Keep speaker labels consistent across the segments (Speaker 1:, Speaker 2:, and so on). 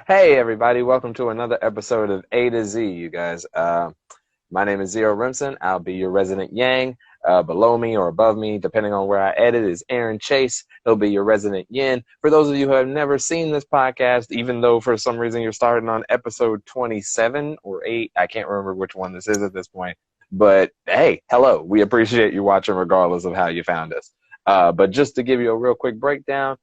Speaker 1: Hey everybody, welcome to another episode of A to Z, you guys. My name is Zero Rimson. I'll be your resident Yang. Below me or above me, depending on where I edit, is Aaron Chase. He'll be your resident Yin. For those of you who have never seen this podcast, even though for some reason you're starting on episode 27 or 8, I can't remember which one this is at this point. But hey, hello. We appreciate you watching regardless of how you found us. But just to give you a real quick breakdown,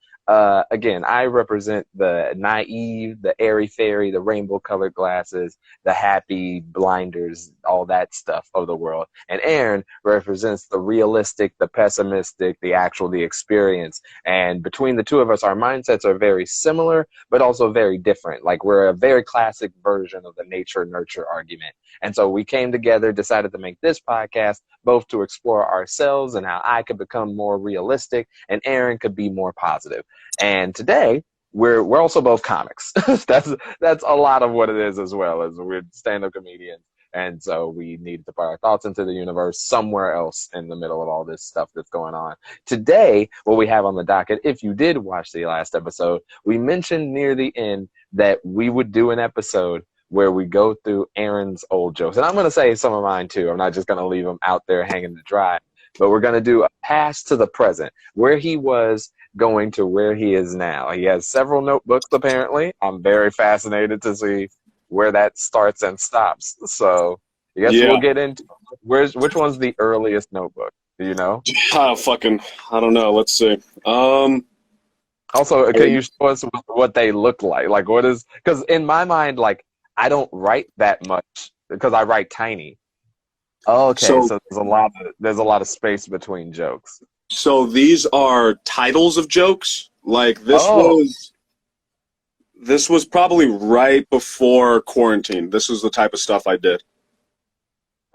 Speaker 1: again, I represent the naive, the airy-fairy, the rainbow-colored glasses, the happy blinders, all that stuff of the world. And Aaron represents the realistic, the pessimistic, the experience. And between the two of us, our mindsets are very similar, but also very different. Like we're a very classic version of the nature-nurture argument. And so we came together, decided to make this podcast, both to explore ourselves and how I could become more realistic and Aaron could be more positive. And today we're also both comics. that's a lot of what it is, as well as we're stand-up comedians. And so we need to put our thoughts into the universe somewhere else in the middle of all this stuff that's going on. Today, what we have on the docket, if you did watch the last episode, we mentioned near the end that we would do an episode where we go through Aaron's old jokes. And I'm going to say some of mine too. I'm not just going to leave them out there hanging to dry. But we're going to do a past to the present, where he was going to where he is now. He has several notebooks, apparently. I'm very fascinated to see where that starts and stops. So I guess we'll get into which one's the earliest notebook? Do you know?
Speaker 2: I don't know. Let's see.
Speaker 1: Also, can you show us what they look like? Like, what is, because in my mind, like, I don't write that much because I write tiny. Oh, okay, so there's a lot of space between jokes.
Speaker 2: So these are titles of jokes. Like this was probably right before quarantine. This was the type of stuff I did.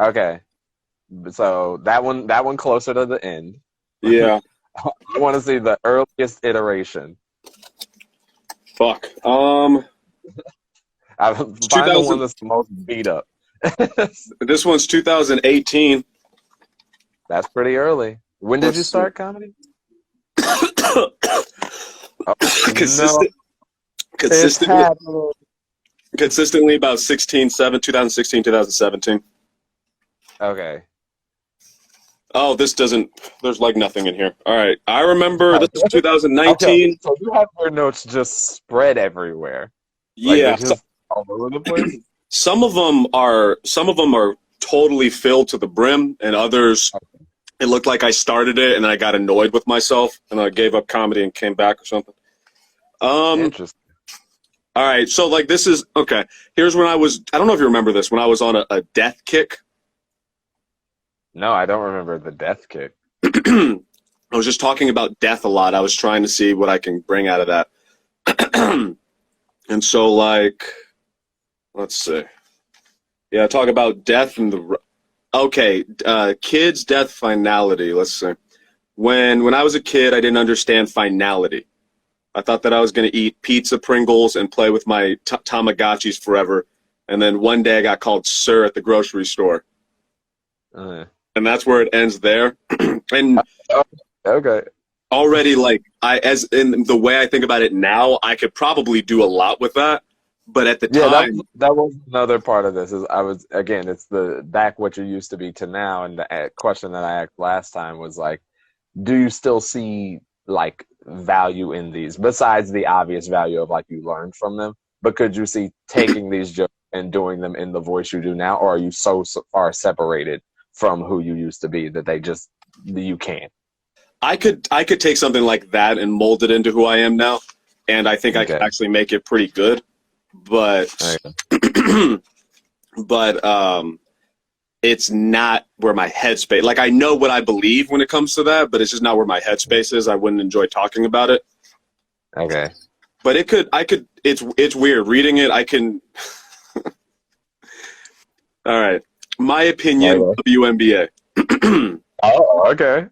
Speaker 1: Okay. So that one closer to the end.
Speaker 2: Yeah.
Speaker 1: I want to see the earliest iteration.
Speaker 2: Fuck.
Speaker 1: I find the one that's the most beat up.
Speaker 2: This one's 2018.
Speaker 1: That's pretty early. When did you start comedy?
Speaker 2: Consistently about 2016, 2017.
Speaker 1: Okay.
Speaker 2: Oh, there's like nothing in here. All right. I remember this was 2019.
Speaker 1: Okay. So you have your notes just spread everywhere.
Speaker 2: Yeah.
Speaker 1: Like just all over the place?
Speaker 2: Some of them are totally filled to the brim, and others, it looked like I started it and then I got annoyed with myself and I gave up comedy and came back or something.
Speaker 1: Interesting.
Speaker 2: All right, so like this is okay. Here's when I don't know if you remember this, when I was on a death kick.
Speaker 1: No, I don't remember the death kick.
Speaker 2: I was just talking about death a lot. I was trying to see what I can bring out of that. And so like, let's see. Yeah, talk about death and kids' death finality. Let's see. When I was a kid, I didn't understand finality. I thought that I was going to eat pizza, Pringles, and play with my Tamagotchis forever. And then one day I got called sir at the grocery store. And that's where it ends there. And
Speaker 1: okay.
Speaker 2: Already, like, as in the way I think about it now, I could probably do a lot with that. But at the time,
Speaker 1: that was another part of this. It's the back what you used to be to now. And the question that I asked last time was like, do you still see like value in these besides the obvious value of like you learned from them? But could you see taking these jokes and doing them in the voice you do now, or are you so far separated from who you used to be that you can't?
Speaker 2: I could take something like that and mold it into who I am now, and I think I could actually make it pretty good. But it's not where my headspace. Like I know what I believe when it comes to that, but it's just not where my headspace is. I wouldn't enjoy talking about it.
Speaker 1: Okay.
Speaker 2: But it's weird reading it. I can. All right. My opinion, WNBA.
Speaker 1: Oh, okay.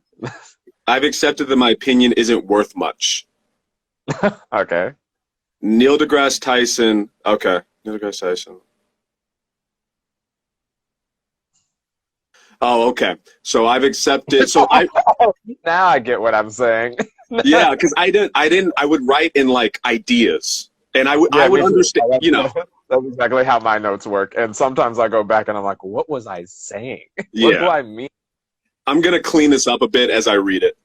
Speaker 2: I've accepted that my opinion isn't worth much.
Speaker 1: Okay.
Speaker 2: Neil deGrasse Tyson. Okay. Neil deGrasse Tyson. Oh, okay. So I've accepted. So
Speaker 1: now I get what I'm saying.
Speaker 2: Yeah, because I would write in like ideas, And I
Speaker 1: Yeah,
Speaker 2: would
Speaker 1: me too.
Speaker 2: understand, you know,
Speaker 1: That's exactly how my notes work. And sometimes I go back and I'm like, what was I saying? What do
Speaker 2: yeah.
Speaker 1: I mean?
Speaker 2: I'm going to clean this up a bit as I read it.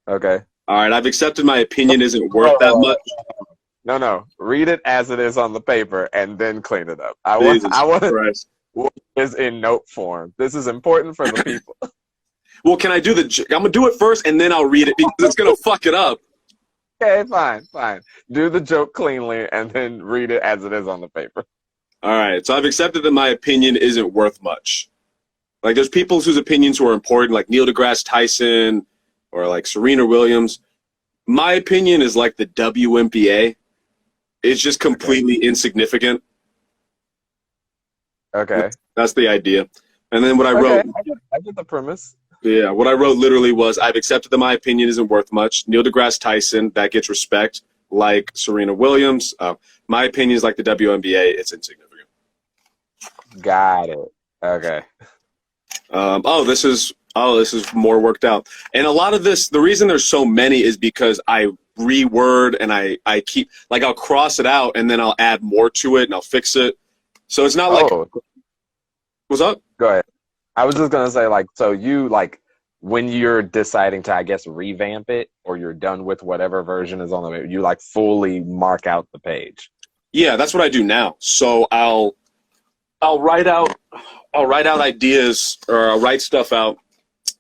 Speaker 1: Okay.
Speaker 2: All right, I've accepted my opinion isn't worth that
Speaker 1: Oh,
Speaker 2: much.
Speaker 1: no, no. Read it as it is on the paper and then clean it up.
Speaker 2: Jesus
Speaker 1: I want
Speaker 2: Christ.
Speaker 1: what is in note form. This is important for the people.
Speaker 2: Well, can I do I'm going to do it first and then I'll read it because it's going to fuck it up.
Speaker 1: Okay, fine, fine. Do the joke cleanly and then read it as it is on the paper.
Speaker 2: All right, so I've accepted that my opinion isn't worth much. Like, there's people whose opinions who are important, like Neil deGrasse Tyson or like Serena Williams. My opinion is like the WNBA. It's just completely insignificant.
Speaker 1: Okay.
Speaker 2: That's the idea. And then what I
Speaker 1: Okay.
Speaker 2: wrote,
Speaker 1: I get the premise.
Speaker 2: yeah, what I wrote literally was, I've accepted that my opinion isn't worth much. Neil deGrasse Tyson, that gets respect. Like Serena Williams, my opinion is like the WNBA. It's insignificant.
Speaker 1: Got it. Okay.
Speaker 2: This is more worked out. And a lot of this, the reason there's so many is because I reword and I keep, like, I'll cross it out and then I'll add more to it and I'll fix it. So it's not like, what's up?
Speaker 1: Go ahead. I was just gonna say, like, so you like when you're deciding to, I guess, revamp it, or you're done with whatever version is on the, you like fully mark out the page.
Speaker 2: Yeah, that's what I do now. So I'll write out ideas, or I'll write stuff out,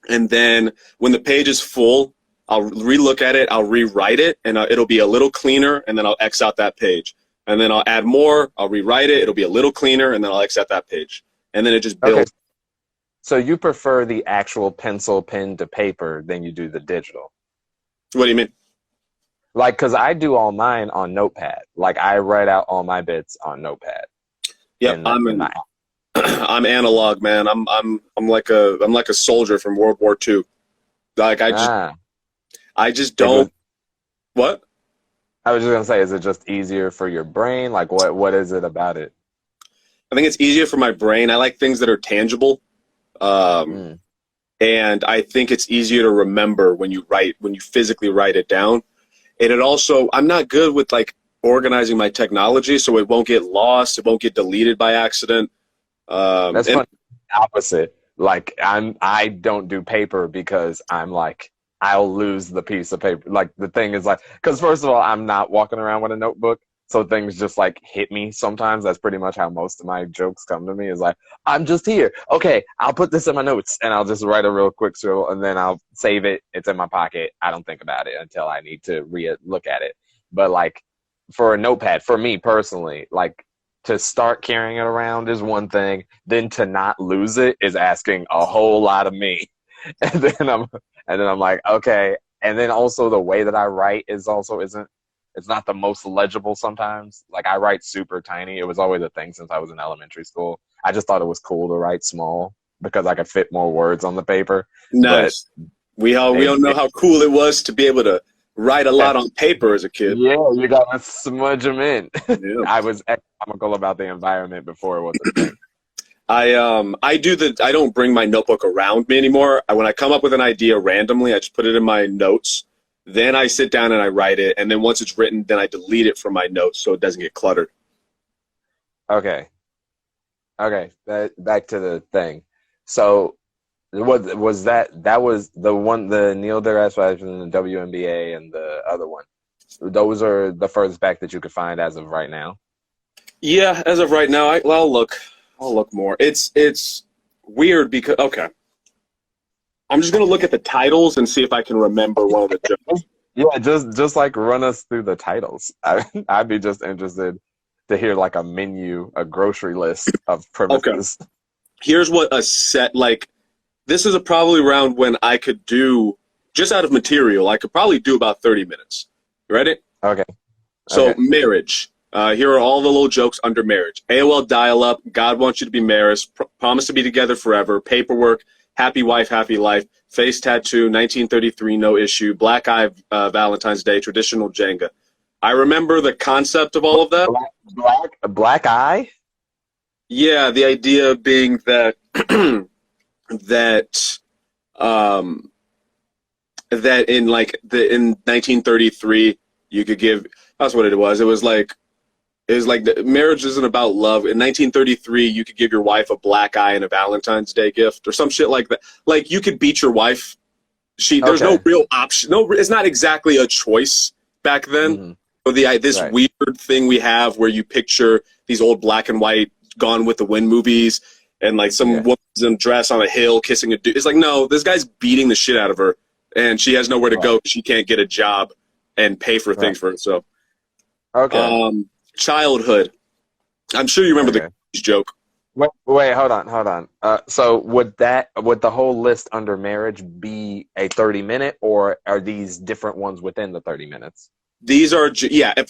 Speaker 2: and then when the page is full, I'll relook at it, I'll rewrite it, and it'll be a little cleaner, and then I'll X out that page. And then I'll add more, I'll rewrite it, it'll be a little cleaner, and then I'll X out that page. And then it just builds.
Speaker 1: Okay. So you prefer the actual pencil, pen to paper than you do the digital?
Speaker 2: What do you mean?
Speaker 1: Like, because I do all mine on Notepad. Like, I write out all my bits on Notepad.
Speaker 2: Yep, I'm analog, man. I'm like a soldier from World War II. Like I just don't. What?
Speaker 1: I was just gonna say, is it just easier for your brain? Like, what is it about it?
Speaker 2: I think it's easier for my brain. I like things that are tangible. And I think it's easier to remember when you physically write it down. And it also, I'm not good with like organizing my technology, so it won't get lost. It won't get deleted by accident.
Speaker 1: That's funny. Opposite. Like I don't do paper because I'm like, I'll lose the piece of paper. Like the thing is like, because first of all, I'm not walking around with a notebook. So things just like hit me sometimes. That's pretty much how most of my jokes come to me, is like, I'm just here. Okay, I'll put this in my notes and I'll just write a real quick scribble and then I'll save it. It's in my pocket. I don't think about it until I need to look at it. But like for a notepad, for me personally, like to start carrying it around is one thing. Then to not lose it is asking a whole lot of me. And then I'm like, okay. And then also the way that I write is also it's not the most legible sometimes. Like I write super tiny. It was always a thing since I was in elementary school. I just thought it was cool to write small because I could fit more words on the paper.
Speaker 2: Nice. But we all know how cool it was to be able to write a lot on paper as a kid.
Speaker 1: Yeah, you gotta smudge them in.
Speaker 2: Yeah.
Speaker 1: I was economical about the environment before it was a thing.
Speaker 2: I don't bring my notebook around me anymore. When I come up with an idea randomly, I just put it in my notes. Then I sit down and I write it, and then once it's written, then I delete it from my notes so it doesn't get cluttered.
Speaker 1: Okay. Back to the thing. So, that was the one, the Neil deGrasse Tyson and the WNBA and the other one. Those are the furthest back that you could find as of right now.
Speaker 2: Yeah, as of right now, I'll look more. It's weird because I'm just gonna look at the titles and see if I can remember one of the jokes.
Speaker 1: Yeah, just like run us through the titles. I'd be just interested to hear like a menu, a grocery list of premises.
Speaker 2: Okay. Here's what a set like. This is probably around when I could do, just out of material, I could probably do about 30 minutes. You ready?
Speaker 1: Okay.
Speaker 2: So marriage. Here are all the little jokes under marriage. AOL dial-up. God wants you to be married. Promise to be together forever. Paperwork. Happy wife, happy life. Face tattoo. 1933. No issue. Black eye. Valentine's Day. Traditional Jenga. I remember the concept of all of that.
Speaker 1: Black eye.
Speaker 2: Yeah, the idea being that that in 1933 you could give. That's what it was. It was like Is like marriage isn't about love. In 1933, you could give your wife a black eye and a Valentine's Day gift or some shit like that. Like you could beat your wife. There's no
Speaker 1: Okay.
Speaker 2: real option. No, it's not exactly a choice back then.
Speaker 1: Hmm.
Speaker 2: So this
Speaker 1: Right.
Speaker 2: weird thing we have where you picture these old black and white Gone with the Wind movies and like some
Speaker 1: Yeah.
Speaker 2: woman's in a dress on a hill kissing a dude. It's like, no, this guy's beating the shit out of her and she has nowhere to
Speaker 1: Right.
Speaker 2: go. She can't get a job and pay for
Speaker 1: Right.
Speaker 2: things for herself.
Speaker 1: Okay.
Speaker 2: Childhood. I'm sure you remember
Speaker 1: Okay.
Speaker 2: the joke.
Speaker 1: Wait, hold on, hold on. So would the whole list under marriage be a 30-minute, or are these different ones within the 30 minutes?
Speaker 2: These are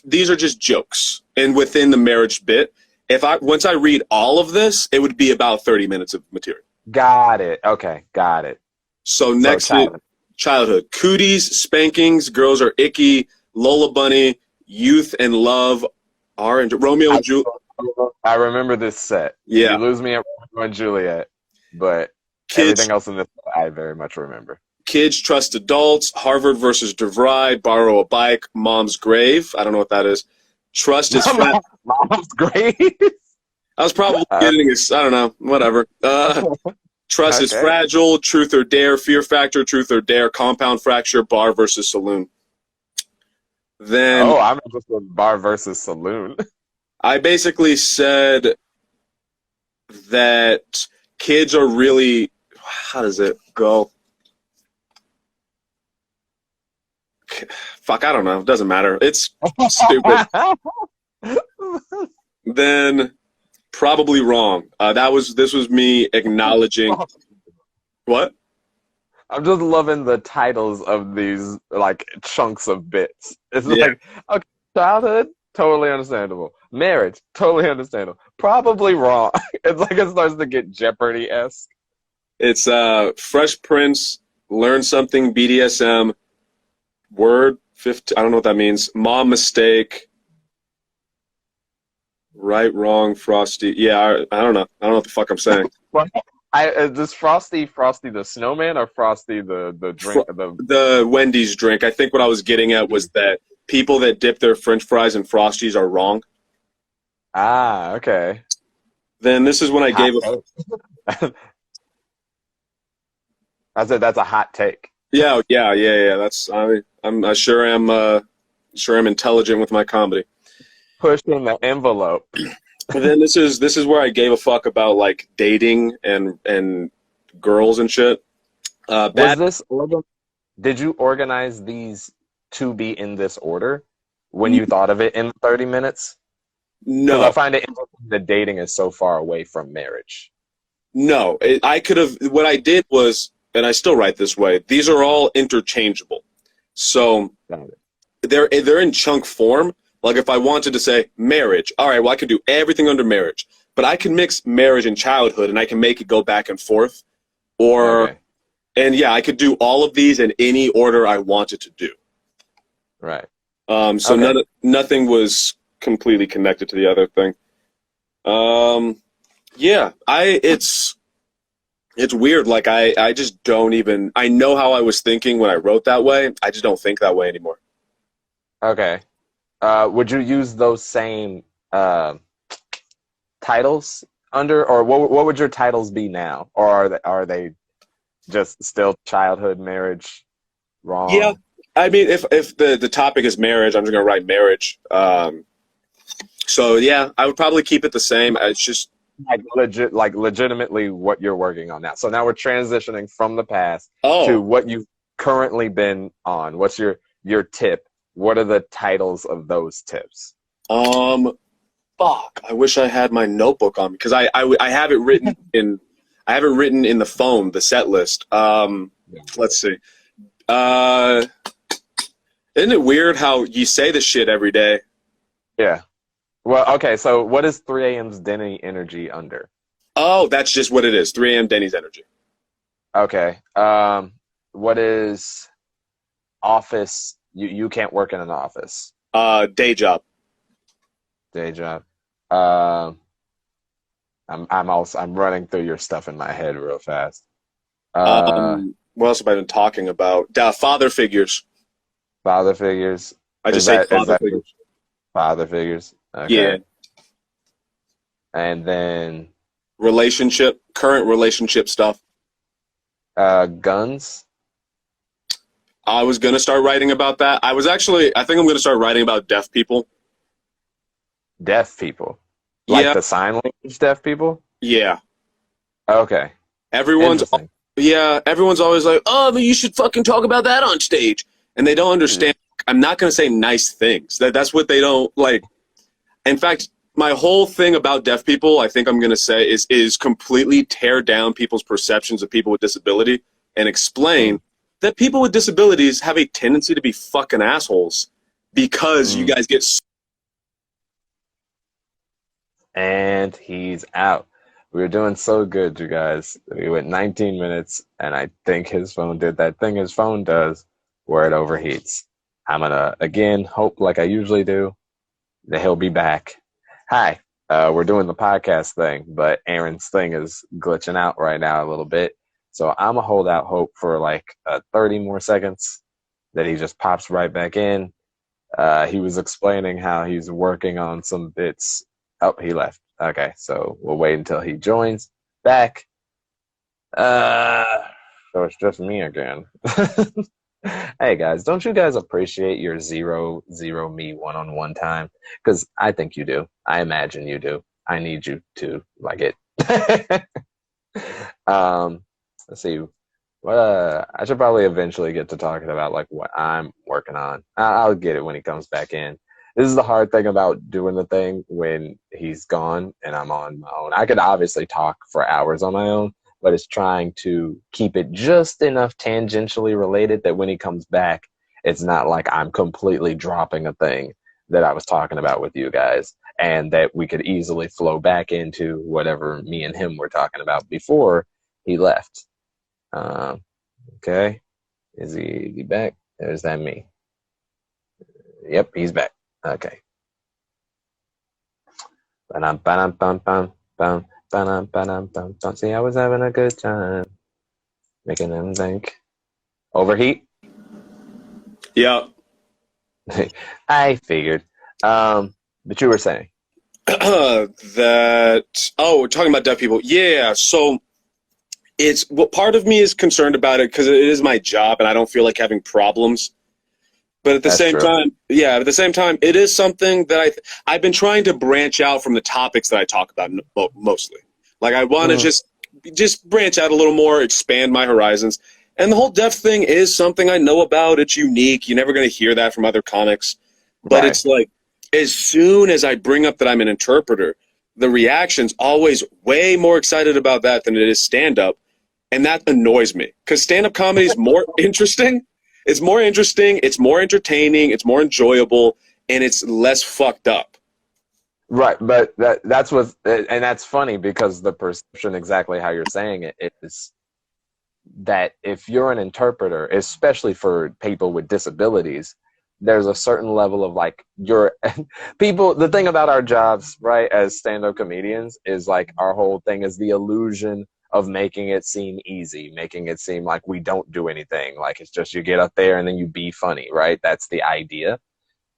Speaker 2: these are just jokes and within the marriage bit. If I once I read all of this, it would be about 30 minutes of material.
Speaker 1: Got it. Okay, got it.
Speaker 2: So
Speaker 1: So
Speaker 2: next
Speaker 1: child.
Speaker 2: childhood. Cooties, spankings, girls are icky, Lola Bunny, youth and love, orange, Romeo
Speaker 1: I,
Speaker 2: and Juliet.
Speaker 1: I remember this set. You
Speaker 2: Yeah.
Speaker 1: lose me at Romeo and Juliet, but
Speaker 2: Kids
Speaker 1: everything else in this I very much remember.
Speaker 2: kids trust adults, Harvard versus DeVry, borrow a bike, mom's grave. I don't know what that is. Trust is frat.
Speaker 1: Mom's great.
Speaker 2: I was probably getting this, I don't know, whatever. Trust is
Speaker 1: Okay.
Speaker 2: fragile, truth or dare, fear factor, truth or dare, compound fracture, bar versus saloon. Then
Speaker 1: Oh, I'm just with bar versus saloon.
Speaker 2: I basically said that kids are really, how does it go? Fuck, I don't know. It doesn't matter. It's stupid. Then probably wrong. This was me acknowledging what?
Speaker 1: I'm just loving the titles of these like chunks of bits. It's
Speaker 2: Yeah,
Speaker 1: like, okay, childhood, totally understandable. Marriage, totally understandable. Probably wrong. It's like it starts to get Jeopardy-esque.
Speaker 2: it's Fresh Prince, Learn Something, BDSM, Word 15. I don't know what that means. Mom mistake, right, wrong, Frosty. Yeah, I don't know. I don't know what the fuck I'm saying.
Speaker 1: What? Is this Frosty the Snowman or Frosty the drink the
Speaker 2: The Wendy's drink. I think what I was getting at was that people that dip their French fries in Frosties are wrong.
Speaker 1: okay.
Speaker 2: Then this is when I
Speaker 1: Hot
Speaker 2: gave a
Speaker 1: take. I said that's a hot take.
Speaker 2: yeah. I sure am intelligent with my comedy.
Speaker 1: Pushing the envelope.
Speaker 2: And then this is where I gave a fuck about like dating and girls and shit.
Speaker 1: Was
Speaker 2: Bad.
Speaker 1: this did you organize these to be in this order when you thought of it in 30 minutes? Because I
Speaker 2: No,
Speaker 1: find it interesting that dating is so far away from marriage.
Speaker 2: no. I could have. What I did was, and I still write this way. These are all interchangeable. So
Speaker 1: Got it.
Speaker 2: they're in chunk form. Like if I wanted to say marriage, all right, well I could do everything under marriage, but I can mix marriage and childhood, and I can make it go back and forth. Or
Speaker 1: Okay.
Speaker 2: and yeah, I could do all of these in any order I wanted to do.
Speaker 1: Right.
Speaker 2: So
Speaker 1: Okay.
Speaker 2: nothing was completely connected to the other thing. Yeah, it's weird. Like I just don't even. I know how I was thinking when I wrote that way. I just don't think that way anymore.
Speaker 1: Okay. Would you use those same titles under, or what would your titles be now? Or are they just still childhood, marriage,
Speaker 2: Yeah,
Speaker 1: wrong?
Speaker 2: I mean, if the topic is marriage, I'm just gonna write marriage. So yeah, I would probably keep it the same. It's just
Speaker 1: Like legitimately what you're working on now. So now we're transitioning from the past to
Speaker 2: oh
Speaker 1: what you've currently been on. What's your tip? What are the titles of those tips?
Speaker 2: fuck. I wish I had my notebook on me because I have it written in. I have it written in the phone, the set list. Let's see. Uh, isn't it weird how you say this shit every day?
Speaker 1: Yeah. Well, okay, so what is 3 a.m.'s Denny energy under?
Speaker 2: Oh, that's just what it is. 3 a.m. Denny's energy.
Speaker 1: Okay. What is office? You can't work in an office.
Speaker 2: Day job.
Speaker 1: Day job. I'm running through your stuff in my head real fast. Uh,
Speaker 2: What else have I been talking about? Father figures.
Speaker 1: Father figures.
Speaker 2: I just
Speaker 1: Is
Speaker 2: say
Speaker 1: that
Speaker 2: father figures.
Speaker 1: father figures?
Speaker 2: Yeah.
Speaker 1: Okay. And then
Speaker 2: current relationship stuff.
Speaker 1: guns.
Speaker 2: I was gonna start writing about that. I think I'm gonna start writing about deaf people.
Speaker 1: Deaf people. Like
Speaker 2: Yeah,
Speaker 1: the sign language deaf people?
Speaker 2: yeah.
Speaker 1: Okay.
Speaker 2: Everyone's
Speaker 1: Interesting.
Speaker 2: everyone's always like, oh, but you should fucking talk about that on stage, and they don't
Speaker 1: Mm.
Speaker 2: understand. I'm not gonna say nice things. That's what they don't like. In fact, my whole thing about deaf people, I think I'm gonna say is completely tear down people's perceptions of people with disability and explain
Speaker 1: Mm.
Speaker 2: that people with disabilities have a tendency to be fucking assholes because you
Speaker 1: Mm.
Speaker 2: guys get
Speaker 1: And he's out. We were doing so good, you guys. We went 19 minutes, and I think his phone did that thing his phone does where it overheats. I'm gonna, again, hope like I usually do that he'll be back. Hi, we're doing the podcast thing, but Aaron's thing is glitching out right now a little bit. So I'm gonna hold out hope for like 30 more seconds that he just pops right back in. He was explaining how he's working on some bits. Oh, he left. Okay, so we'll wait until he joins back. Uh, so it's just me again. Hey guys, don't you guys appreciate your zero me one-on-one time? Because I think you do. I imagine you do. I need you to like it. um, let's see. I should probably eventually get to talking about like what I'm working on. I'll get it when he comes back in. This is the hard thing about doing the thing when he's gone and I'm on my own. I could obviously talk for hours on my own, but it's trying to keep it just enough tangentially related that when he comes back, it's not like I'm completely dropping a thing that I was talking about with you guys, and that we could easily flow back into whatever me and him were talking about before he left. Um, okay. Is he back? Or is that me? Yep, he's back. Okay. Ba-dum, ba-dum, bum, bum, bum, ba-dum, ba-dum, bum, bum. See, I was having a good time making them think. Overheat?
Speaker 2: yeah.
Speaker 1: I figured. But you were saying.
Speaker 2: That we're talking about deaf people. Yeah, so it's what part of me is concerned about it because it is my job and I don't feel like having problems. But at the
Speaker 1: That's
Speaker 2: same
Speaker 1: true.
Speaker 2: time, yeah, at the same time, it is something that I've been trying to branch out from the topics that I talk about mostly. Like I want to
Speaker 1: Mm,
Speaker 2: just branch out a little more, expand my horizons. And the whole deaf thing is something I know about. It's unique. You're never going to hear that from other comics. But
Speaker 1: right.
Speaker 2: it's like as soon as I bring up that I'm an interpreter, the reaction's always way more excited about that than it is stand up. And that annoys me because stand up comedy is more interesting. It's more interesting, it's more entertaining, it's more enjoyable, and it's less fucked up.
Speaker 1: Right, but that's what, and that's funny because the perception exactly how you're saying it is that if you're an interpreter, especially for people with disabilities, there's a certain level of like you're people. The thing about our jobs, right, as stand-up comedians, is like our whole thing is the illusion of making it seem easy, making it seem like we don't do anything, like it's just you get up there and then you be funny, right? That's the idea.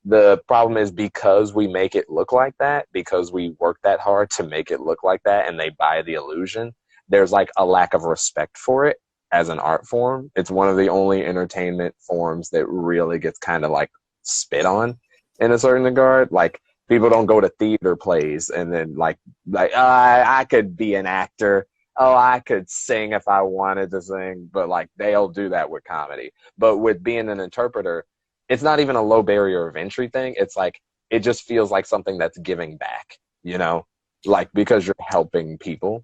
Speaker 1: The problem is because we make it look like that, because we work that hard to make it look like that, and they buy the illusion, there's like a lack of respect for it as an art form. It's one of the only entertainment forms that really gets kind of like spit on in a certain regard. Like people don't go to theater plays and then like I could be an actor. Oh, I could sing if I wanted to sing, but like they'll do that with comedy. But with being an interpreter, it's not even a low barrier of entry thing. It's like it just feels like something that's giving back, you know? Like because you're helping people.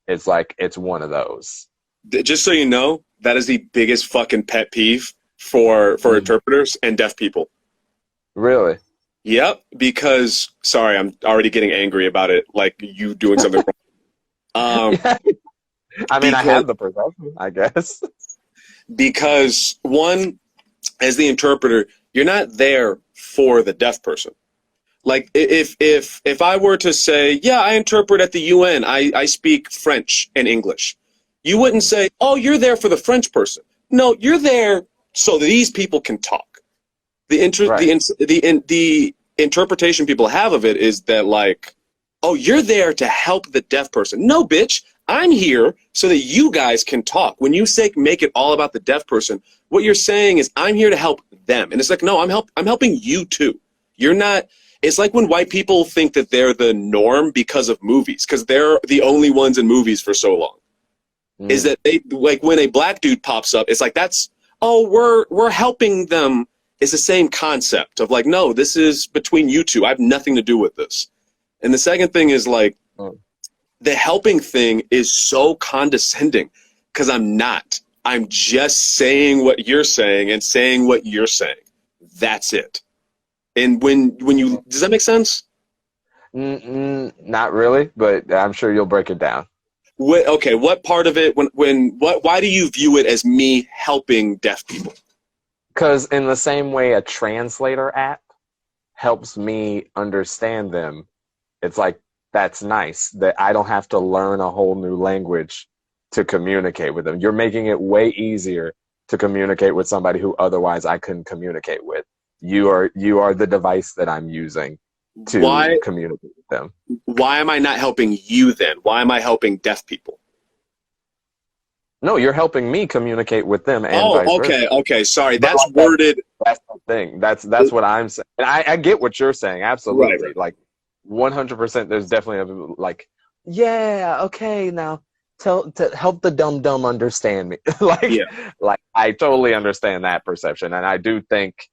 Speaker 1: It's like it's one of those.
Speaker 2: Just so you know, that is the biggest fucking pet peeve for
Speaker 1: Mm.
Speaker 2: interpreters and deaf people.
Speaker 1: Really?
Speaker 2: Yep, because sorry, I'm already getting angry about it, like you doing something wrong.
Speaker 1: Yeah. I mean, I
Speaker 2: Because
Speaker 1: have the perception, I guess.
Speaker 2: one, as the interpreter, you're not there for the deaf person. Like if I were to say, yeah, I interpret at the UN, I speak French and English, you wouldn't say, oh, you're there for the French person. No, you're there so that these people can talk. The
Speaker 1: Right.
Speaker 2: interpretation people have of it is that like oh, you're there to help the deaf person. No, bitch. I'm here so that you guys can talk. When you say make it all about the deaf person, what you're saying is I'm here to help them. And it's like, no, I'm helping you too. You're not. It's like when white people think that they're the norm because of movies, because they're the only ones in movies for so long. Is that they, like, when a black dude pops up, it's like, that's, oh, we're helping them. It's the same concept of like, no, this is between you two. I have nothing to do with this. And the second thing is like, the helping thing is so condescending because I'm not. I'm just saying what you're saying and saying what you're saying. That's it. And when you, does that make sense?
Speaker 1: Not really, but I'm sure you'll break it down.
Speaker 2: Okay, what part of it, why do you view it as me helping deaf people?
Speaker 1: Because in the same way a translator app helps me understand them, it's like, that's nice that I don't have to learn a whole new language to communicate with them. You're making it way easier to communicate with somebody who otherwise I couldn't communicate with. You are the device that I'm using to communicate with them.
Speaker 2: Why am I not helping you then? Why am I helping deaf people?
Speaker 1: No, you're helping me communicate with them and vice versa.
Speaker 2: Okay, sorry. That's worded.
Speaker 1: That's the thing. That's what I'm saying. And I get what you're saying. Absolutely. Right. Like 100%. There's definitely like, yeah, okay, now to help the dumb understand me. Like I totally understand that perception, and I do think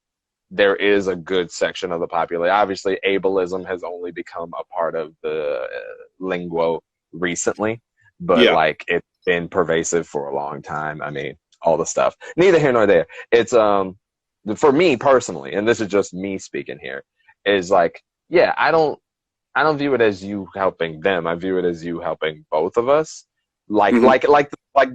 Speaker 1: there is a good section of the population. Obviously, ableism has only become a part of the lingo recently, but like it's been pervasive for a long time. I mean, all the stuff. Neither here nor there. It's for me personally, and this is just me speaking here, is like, yeah, I don't view it as you helping them. I view it as you helping both of us. Like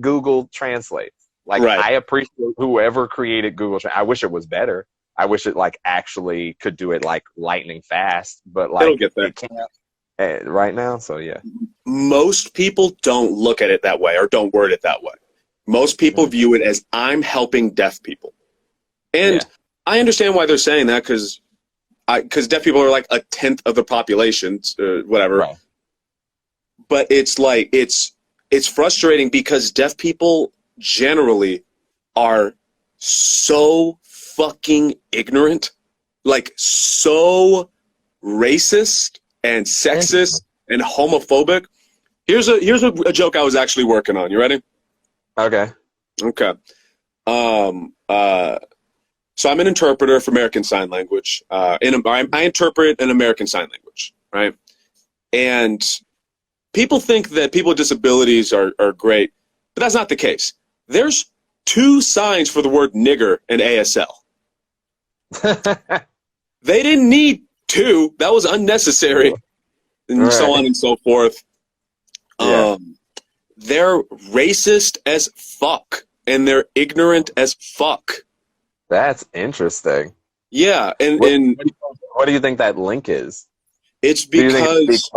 Speaker 1: Google Translate. Like I appreciate whoever created Google Translate. I wish it was better. I wish it like actually could do it like lightning fast, but like it can't right now. So yeah,
Speaker 2: most people don't look at it that way or don't word it that way. Most people view it as I'm helping deaf people, and I understand why they're saying that because deaf people are like 1/10 of the population, whatever. Right. But it's like it's frustrating because deaf people generally are so fucking ignorant, like so racist and sexist and homophobic. Here's a joke I was actually working on. You ready?
Speaker 1: Okay.
Speaker 2: So I'm an interpreter for American Sign Language. I interpret an American Sign Language, right? And people think that people with disabilities are great, but that's not the case. There's 2 signs for the word nigger in ASL. They didn't need 2. That was unnecessary, and so on and so forth. They're racist as fuck, and they're ignorant as fuck.
Speaker 1: That's interesting.
Speaker 2: Yeah, and
Speaker 1: what do you think that link is?
Speaker 2: It's because.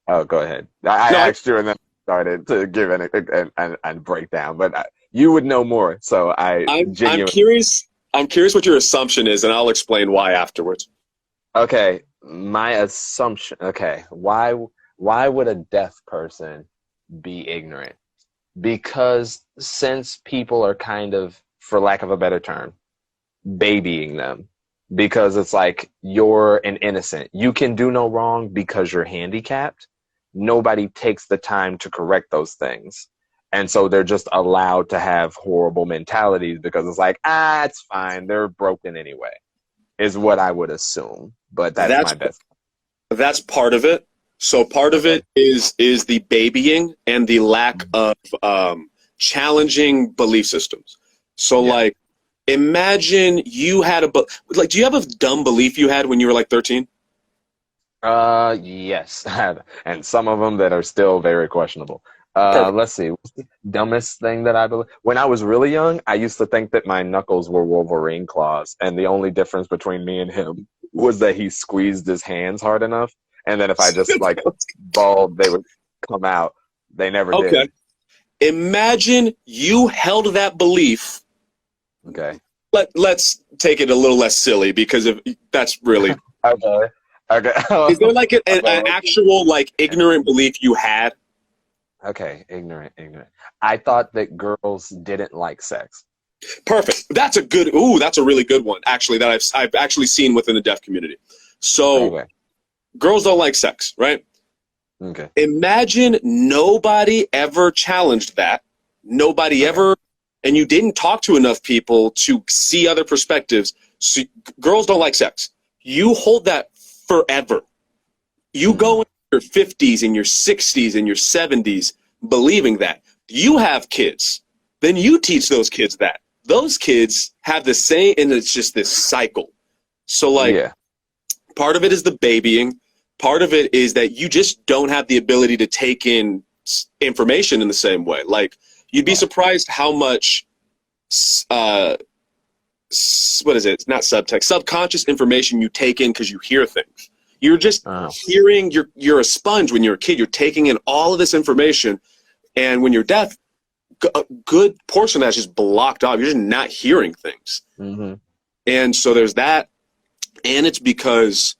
Speaker 1: Oh, go ahead. I asked you and then started to give an breakdown, but you would know more. So I'm
Speaker 2: curious. I'm curious what your assumption is, and I'll explain why afterwards.
Speaker 1: Okay, my assumption. Okay, why would a deaf person be ignorant? Because since people are kind of, for lack of a better term, babying them, because it's like you're an innocent. You can do no wrong because you're handicapped. Nobody takes the time to correct those things. And so they're just allowed to have horrible mentalities because it's like, it's fine. They're broken anyway, is what I would assume. But that's my best.
Speaker 2: That's part of it. So part of it is the babying and the lack of challenging belief systems. So like, imagine you had do you have a dumb belief you had when you were like 13?
Speaker 1: Yes. And some of them that are still very questionable. Let's see. What's the dumbest thing that I believe? When I was really young, I used to think that my knuckles were Wolverine claws, and the only difference between me and him was that he squeezed his hands hard enough, and then if I just like balled, they would come out. They never did.
Speaker 2: Imagine you held that belief.
Speaker 1: Okay.
Speaker 2: Let's take it a little less silly because that's really
Speaker 1: okay. Okay.
Speaker 2: Is there like an
Speaker 1: Okay.
Speaker 2: actual like ignorant belief you had?
Speaker 1: Okay, ignorant. I thought that girls didn't like sex.
Speaker 2: Perfect. That's a really good one, actually, that I've actually seen within the deaf community. So
Speaker 1: Okay.
Speaker 2: girls don't like sex, right?
Speaker 1: Okay.
Speaker 2: Imagine nobody ever challenged that. Nobody
Speaker 1: Okay.
Speaker 2: ever, and you didn't talk to enough people to see other perspectives. So girls don't like sex. You hold that forever. You
Speaker 1: Mm.
Speaker 2: go in your 50s and your 60s and your 70s believing that. You have kids. Then you teach those kids that. Those kids have the same, and it's just this cycle. So, like,
Speaker 1: Yeah.
Speaker 2: part of it is the babying. Part of it is that you just don't have the ability to take in information in the same way. Like, you'd be
Speaker 1: Right.
Speaker 2: surprised how much, uh, what is it? It's not subtext, subconscious information you take in because you hear things. You're just
Speaker 1: Uh-huh.
Speaker 2: hearing. You're a sponge when you're a kid. You're taking in all of this information, and when you're deaf, a good portion of that's just blocked off. You're just not hearing things,
Speaker 1: Hmm.
Speaker 2: and so there's that. And it's because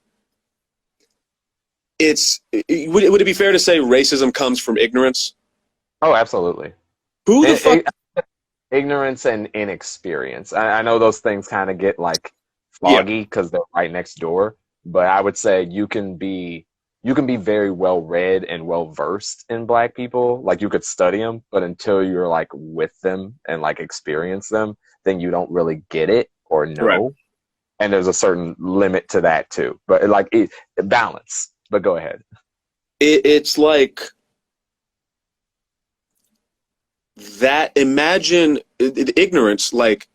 Speaker 2: would it be fair to say racism comes from ignorance?
Speaker 1: Oh, absolutely.
Speaker 2: Who the fuck?
Speaker 1: Ignorance and inexperience. I know those things kind of get like
Speaker 2: Yeah,
Speaker 1: foggy because they're right next door, but I would say you can be very well read and well versed in Black people. Like you could study them, but until you're like with them and like experience them, then you don't really get it or
Speaker 2: right.
Speaker 1: know. And there's a certain limit to that too. But balance. But go ahead.
Speaker 2: It's like that. Imagine ignorance. Like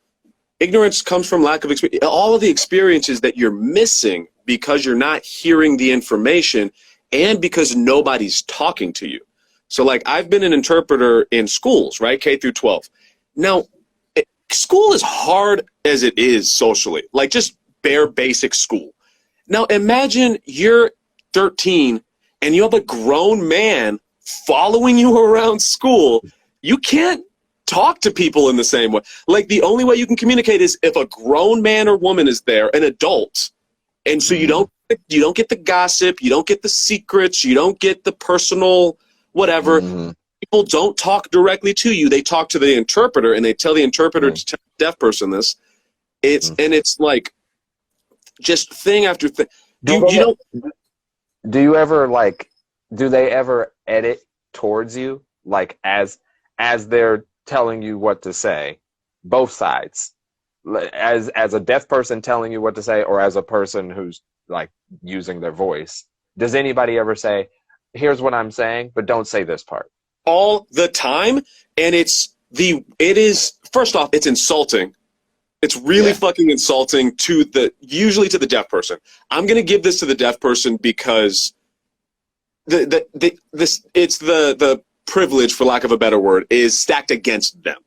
Speaker 2: ignorance comes from lack of experience. All of the experiences that you're missing because you're not hearing the information and because nobody's talking to you. So like I've been an interpreter in schools, right? K through 12. Now, school is hard as it is socially, like just bare basic school. Now imagine you're 13 and you have a grown man following you around school. You can't talk to people in the same way. Like the only way you can communicate is if a grown man or woman is there, an adult. And so
Speaker 1: Mm-hmm.
Speaker 2: you don't get the gossip, you don't get the secrets, you don't get the personal whatever.
Speaker 1: Mm-hmm.
Speaker 2: People don't talk directly to you. They talk to the interpreter and they tell the interpreter
Speaker 1: Mm-hmm.
Speaker 2: to tell the deaf person this. It's like just thing after thing.
Speaker 1: Do
Speaker 2: You don't
Speaker 1: they, do you ever like do they ever edit towards you like as they're telling you what to say, both sides, as a deaf person telling you what to say or as a person who's like using their voice, does anybody ever say, here's what I'm saying but don't say this part?
Speaker 2: all the time, and it is first off, it's insulting. It's really
Speaker 1: Yeah.
Speaker 2: fucking insulting usually to the deaf person. I'm gonna give this to the deaf person because the privilege, for lack of a better word, is stacked against them.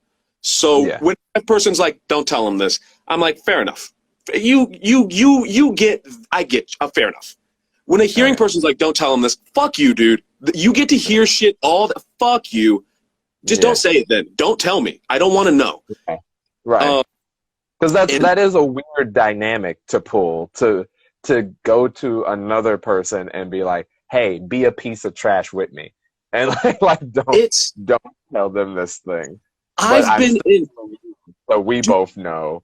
Speaker 2: So
Speaker 1: Yeah.
Speaker 2: when a person's like, "Don't tell them this," I'm like, "Fair enough. You get. I get. Fair enough." When a hearing
Speaker 1: Okay.
Speaker 2: person's like, "Don't tell them this," fuck you, dude. You get to hear shit all the fuck you. Just don't
Speaker 1: Yeah.
Speaker 2: say it then. Don't tell me. I don't want to know.
Speaker 1: Right.
Speaker 2: Uh,
Speaker 1: Because
Speaker 2: and
Speaker 1: that is a weird dynamic to pull to go to another person and be like, "Hey, be a piece of trash with me," and like
Speaker 2: it's
Speaker 1: don't tell them this thing. But
Speaker 2: I've
Speaker 1: I'm
Speaker 2: been
Speaker 1: still
Speaker 2: in
Speaker 1: so we both know.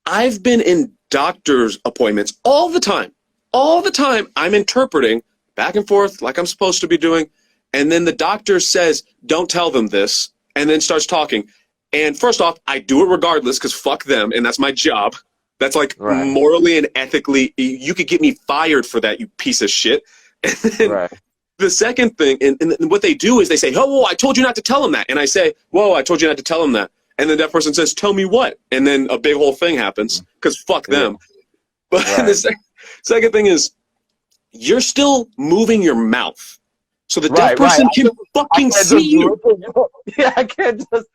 Speaker 2: I've been in doctor's appointments all the time. All the time I'm interpreting back and forth like I'm supposed to be doing. And then the doctor says, "Don't tell them this," and then starts talking. And first off, I do it regardless because fuck them, and that's my job. That's like
Speaker 1: Right.
Speaker 2: morally and ethically, you could get me fired for that, you piece of shit. And then
Speaker 1: Right.
Speaker 2: the second thing, and what they do is they say, "Oh, whoa, I told you not to tell him that." And I say, "Whoa, I told you not to tell him that." And then that person says, "Tell me what?" And then a big whole thing happens because fuck
Speaker 1: Yeah.
Speaker 2: them. But the
Speaker 1: Right.
Speaker 2: second thing is, you're still moving your mouth. So the deaf
Speaker 1: Right. Right.
Speaker 2: person can
Speaker 1: I
Speaker 2: fucking
Speaker 1: can't just
Speaker 2: see you.
Speaker 1: look at you. Yeah, I can't just.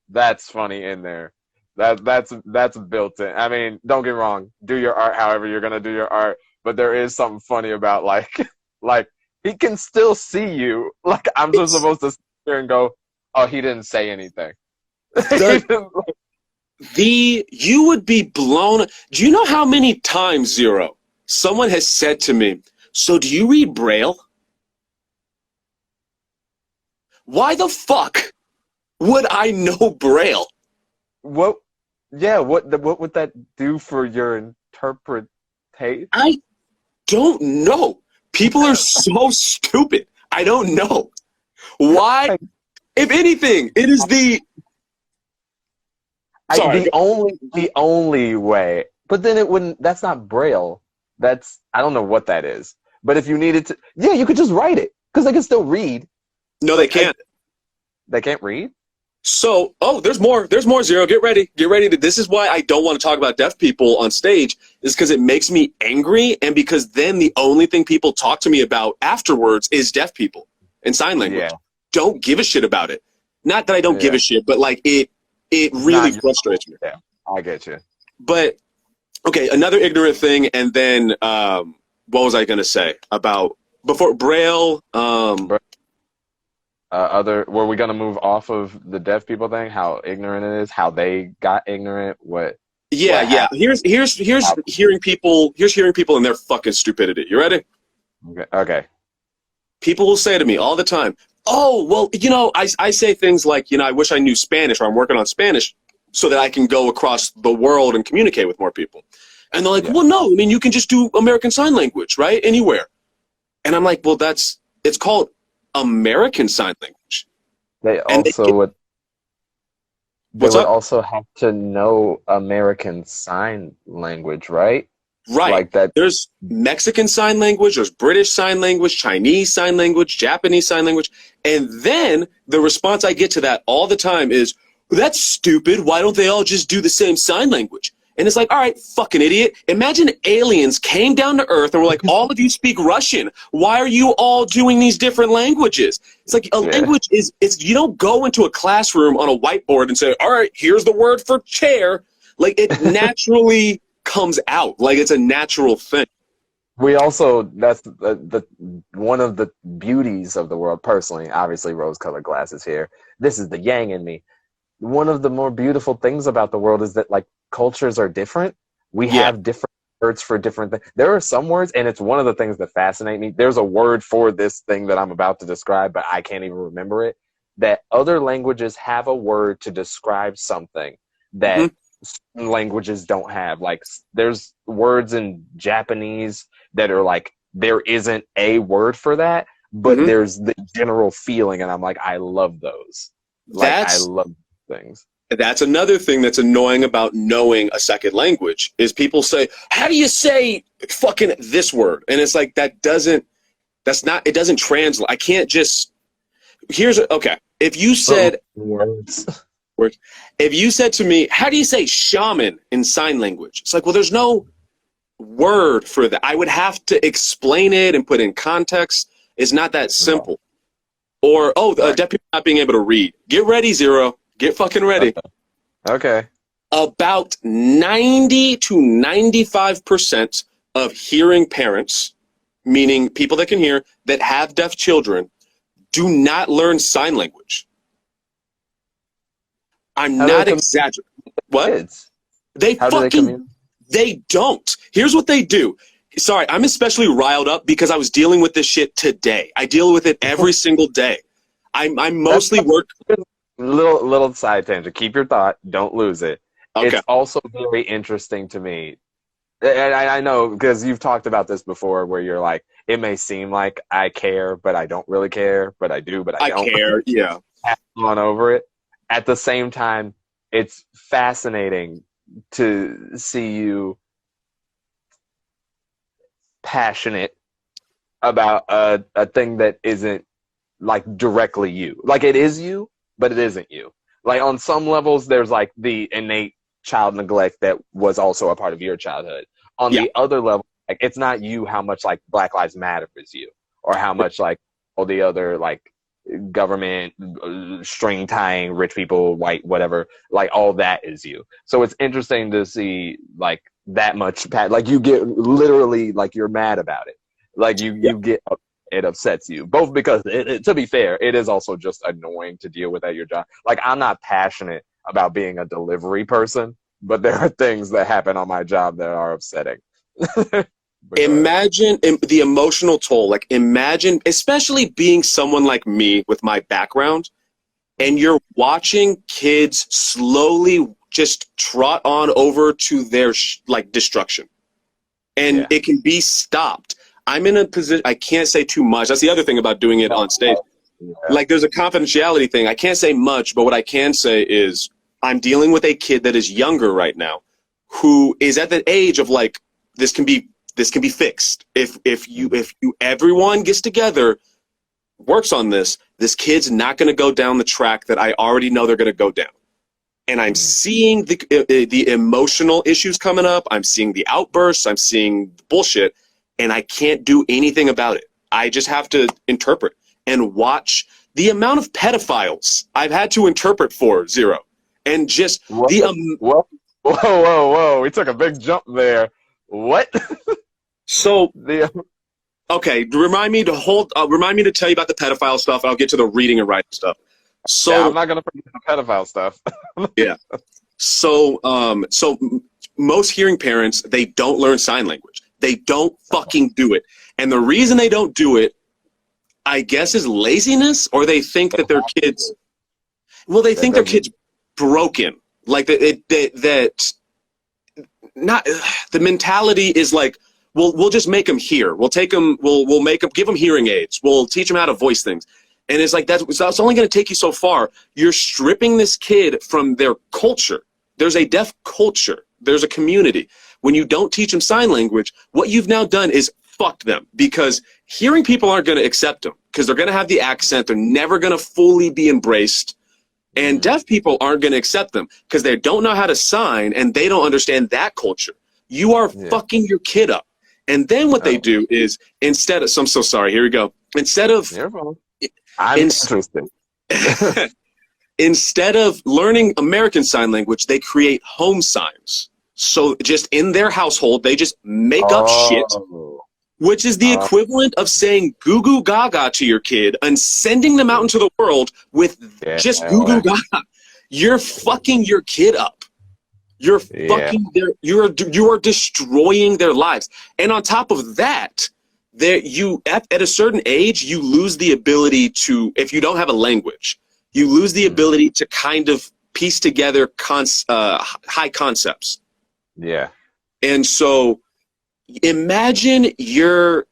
Speaker 1: That's funny in there. That's built in. I mean, don't get me wrong. Do your art however you're gonna do your art, but there is something funny about like like he can still see you. Like I'm just
Speaker 2: It's
Speaker 1: supposed to sit here and go, oh, he didn't say anything.
Speaker 2: the you would be blown. Do you know how many times, Zero, Someone has said to me, "So do you read Braille?" Why the fuck would I know Braille?
Speaker 1: What? Yeah. What would that do for your interpretation?
Speaker 2: I don't know. People are so stupid. I don't know. Why? If anything, it is the sorry.
Speaker 1: The only way, but then it wouldn't. That's not Braille. That's I don't know what that is. But if you needed to, yeah, you could just write it because they can still read.
Speaker 2: No, they
Speaker 1: Like
Speaker 2: can't.
Speaker 1: they can't read.
Speaker 2: So, oh, there's more. There's more, Zero. Get ready. Get ready. This is why I don't want to talk about deaf people on stage, is because it makes me angry, and because then the only thing people talk to me about afterwards is deaf people and sign language.
Speaker 1: Yeah.
Speaker 2: Don't give a shit about it. Not that I don't give
Speaker 1: Yeah.
Speaker 2: a shit, but like it really frustrates me.
Speaker 1: Yeah, I get you.
Speaker 2: But okay, another ignorant thing, and then what was I gonna say about before Braille?
Speaker 1: Were we gonna move off of the deaf people thing? How ignorant it is, how they got ignorant, what
Speaker 2: Yeah.
Speaker 1: happened?
Speaker 2: Here's hearing people. Here's hearing people and their fucking stupidity. You ready?
Speaker 1: Okay.
Speaker 2: People will say to me all the time, "Oh, well, I say things like, I wish I knew Spanish, or I'm working on Spanish so that I can go across the world and communicate with more people." And they're like,
Speaker 1: Yeah.
Speaker 2: "Well, no, I mean, you can just do American Sign Language, right? Anywhere." And I'm like, "Well, it's called American Sign Language."
Speaker 1: They
Speaker 2: And
Speaker 1: also would they
Speaker 2: what's
Speaker 1: would
Speaker 2: up?
Speaker 1: also have to know American Sign Language, right?
Speaker 2: Right.
Speaker 1: Like that.
Speaker 2: There's Mexican Sign Language, there's British Sign Language, Chinese Sign Language, Japanese Sign Language. And then the response I get to that all the time is, "That's stupid. Why don't they all just do the same sign language?" And it's like, all right, fucking idiot. Imagine aliens came down to Earth and were like, "All of you speak Russian. Why are you all doing these different languages?" It's like a
Speaker 1: Yeah.
Speaker 2: language it's you don't go into a classroom on a whiteboard and say, "All right, here's the word for chair." Like it naturally comes out. Like it's a natural thing.
Speaker 1: We also that's the one of the beauties of the world. Personally, obviously, rose-colored glasses here. This is the yang in me. One of the more beautiful things about the world is that like cultures are different. We
Speaker 2: Yeah.
Speaker 1: have different words for different things. There are some words, and it's one of the things that fascinate me. There's a word for this thing that I'm about to describe, but I can't even remember it. That other languages have a word to describe something that
Speaker 2: Hmm.
Speaker 1: certain languages don't have. Like there's words in Japanese that are like there isn't a word for that, but
Speaker 2: Hmm.
Speaker 1: there's the general feeling, and I'm like, I love those. Like I
Speaker 2: That's
Speaker 1: love things.
Speaker 2: that's another thing that's annoying about knowing a second language is people say, "How do you say fucking this word?" And it's like it doesn't translate. I can't just okay. If you said
Speaker 1: Words.
Speaker 2: if you said to me, "How do you say shaman in sign language?" It's like, well, there's no word for that. I would have to explain it and put in context. It's not that simple. Or
Speaker 1: Right.
Speaker 2: deaf people not being able to read. Get ready, Zero. Get fucking ready.
Speaker 1: Okay.
Speaker 2: About 90 to 95% of hearing parents, meaning people that can hear, that have deaf children, do not learn sign language. I'm
Speaker 1: How do they
Speaker 2: not
Speaker 1: communicate
Speaker 2: exaggerating.
Speaker 1: with
Speaker 2: What?
Speaker 1: kids?
Speaker 2: They
Speaker 1: How do they
Speaker 2: fucking,
Speaker 1: communicate?
Speaker 2: they don't. Here's what they do. Sorry, I'm especially riled up because I was dealing with this shit today. I deal with it every single day. I'm
Speaker 1: That's
Speaker 2: mostly work.
Speaker 1: little side tangent. Keep your thought. Don't lose it.
Speaker 2: Okay.
Speaker 1: It's also very interesting to me. And I know because you've talked about this before where you're like, it may seem like I care, but I don't really care, but I do, but I
Speaker 2: I
Speaker 1: don't.
Speaker 2: care. Yeah.
Speaker 1: Pass on over it. At the same time, it's fascinating to see you passionate about a thing that isn't like directly you. Like it is you, but it isn't you. Like on some levels, there's like the innate child neglect that was also a part of your childhood. On
Speaker 2: Yeah.
Speaker 1: the other level, like it's not you how much like Black Lives Matter is you, or how much like all the other like government string tying rich people, white, whatever, like all that is you. So it's interesting to see like that much like you get literally like you're mad about it. Like
Speaker 2: Yeah.
Speaker 1: you get it upsets you both because to be fair it is also just annoying to deal with at your job. Like I'm not passionate about being a delivery person, but there are things that happen on my job that are upsetting. But go ahead.
Speaker 2: Imagine the emotional toll. Like, imagine, especially being someone like me with my background, and you're watching kids slowly just trot on over to their like destruction, and
Speaker 1: Yeah.
Speaker 2: it can be stopped. I'm in a position, I can't say too much. That's the other thing about doing it on stage.
Speaker 1: Yeah.
Speaker 2: Like, there's a confidentiality thing. I can't say much, but what I can say is I'm dealing with a kid that is younger right now, who is at the age of like, this can be fixed if you everyone gets together, works on this kid's not going to go down the track that I already know they're going to go down. And I'm seeing the emotional issues coming up. I'm seeing the outbursts. I'm seeing the bullshit, and I can't do anything about it. I just have to interpret and watch the amount of pedophiles I've had to interpret for, Zero, and just
Speaker 1: Whoa,
Speaker 2: the
Speaker 1: whoa, whoa! We took a big jump there. What?
Speaker 2: so
Speaker 1: the
Speaker 2: okay. Remind me to tell you about the pedophile stuff. I'll get to the reading and writing stuff.
Speaker 1: Yeah, I'm
Speaker 2: So
Speaker 1: not gonna forget the pedophile stuff.
Speaker 2: yeah. So most hearing parents, they don't learn sign language. They don't fucking do it. And the reason they don't do it, I guess, is laziness, or they think that their kids, well, they think their kids broken. Like that not the mentality is like, we'll just make them hear. We'll take them, we'll make them, give them hearing aids. We'll teach them how to voice things. And it's like, that's only going to take you so far. You're stripping this kid from their culture. There's a deaf culture. There's a community. When you don't teach them sign language, what you've now done is fucked them, because hearing people aren't going to accept them because they're going to have the accent. They're never going to fully be embraced. And deaf people aren't going to accept them because they don't know how to sign and they don't understand that culture. You are fucking your kid up. And then what they do is, instead of, so I'm so sorry, here we go. Instead of,
Speaker 1: I'm interested.
Speaker 2: Instead of learning American Sign Language, they create home signs. So just in their household, they just make up shit, which is the equivalent of saying goo goo gaga to your kid and sending them out into the world with just goo goo gaga. You're fucking your kid up. You're fucking you are destroying their lives. And on top of that, at a certain age, you lose the ability to, if you don't have a language, you lose the ability to kind of piece together high concepts.
Speaker 1: Yeah.
Speaker 2: And so imagine you're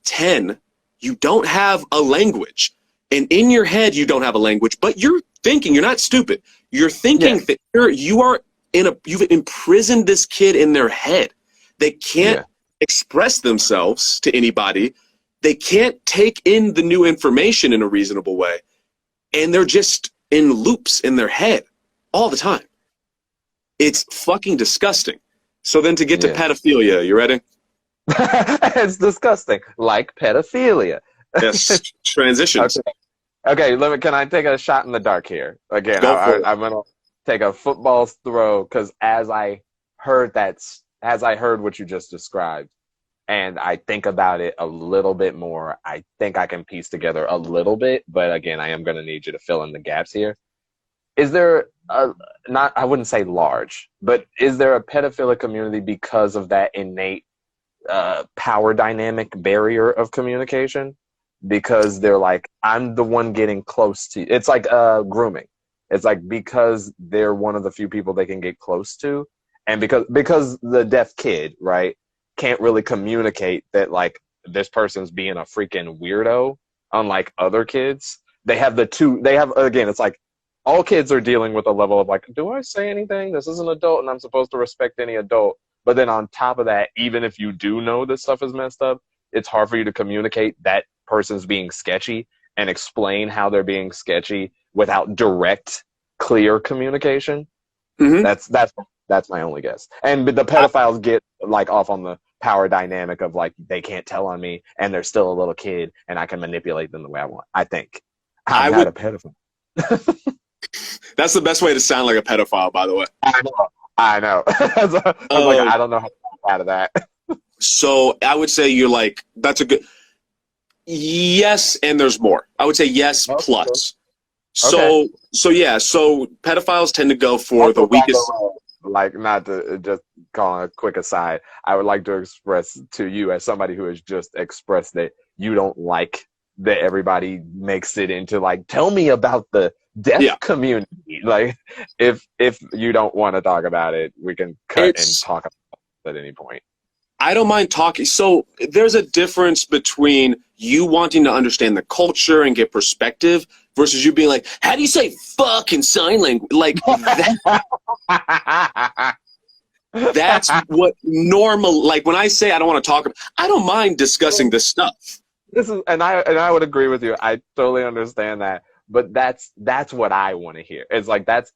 Speaker 2: 10, you don't have a language. And in your head, you don't have a language, but you're thinking, you're not stupid. You're thinking that you've imprisoned this kid in their head. They can't express themselves to anybody. They can't take in the new information in a reasonable way. And they're just in loops in their head all the time. It's fucking disgusting. So then to get to pedophilia, you ready?
Speaker 1: It's disgusting. Like pedophilia.
Speaker 2: Yes. Transitions.
Speaker 1: Okay, can I take a shot in the dark here? Again, I'm going to take a football throw, because as I heard what you just described, and I think about it a little bit more, I think I can piece together a little bit, but again, I am going to need you to fill in the gaps here. Is there I wouldn't say large, but is there a pedophilic community because of that innate power dynamic barrier of communication? Because they're like, I'm the one getting close to you. It's like grooming. It's like, because they're one of the few people they can get close to, and because the deaf kid, right, can't really communicate that, like, this person's being a freaking weirdo, unlike other kids. Again, it's like, all kids are dealing with a level of like, do I say anything? This is an adult and I'm supposed to respect any adult. But then on top of that, even if you do know this stuff is messed up, it's hard for you to communicate that person's being sketchy and explain how they're being sketchy without direct, clear communication. That's my only guess. And the pedophiles get like off on the power dynamic of like, they can't tell on me and they're still a little kid and I can manipulate them the way I want. I think I'm not a pedophile.
Speaker 2: That's the best way to sound like a pedophile, by the way.
Speaker 1: I know. I was like, I don't know how to get out of that.
Speaker 2: So I would say you're like, that's a good, yes, and there's more. I would say yes plus. So pedophiles tend to go for the weakest.
Speaker 1: like not to just call a quick aside, I would like to express to you as somebody who has just expressed that you don't like that everybody makes it into like, tell me about the
Speaker 2: Yeah,
Speaker 1: deaf community. Like, if you don't want to talk about it, we can cut and
Speaker 2: it's
Speaker 1: talk about it at any point.
Speaker 2: I don't mind talking. So there's a difference between you wanting to understand the culture and get perspective versus you being like, how do you say fuck in sign language? Like that's what normal, like when I say I don't want to talk, I don't mind discussing this stuff.
Speaker 1: This is, and I would agree with you. I totally understand that, but that's what I want to hear. It's like that's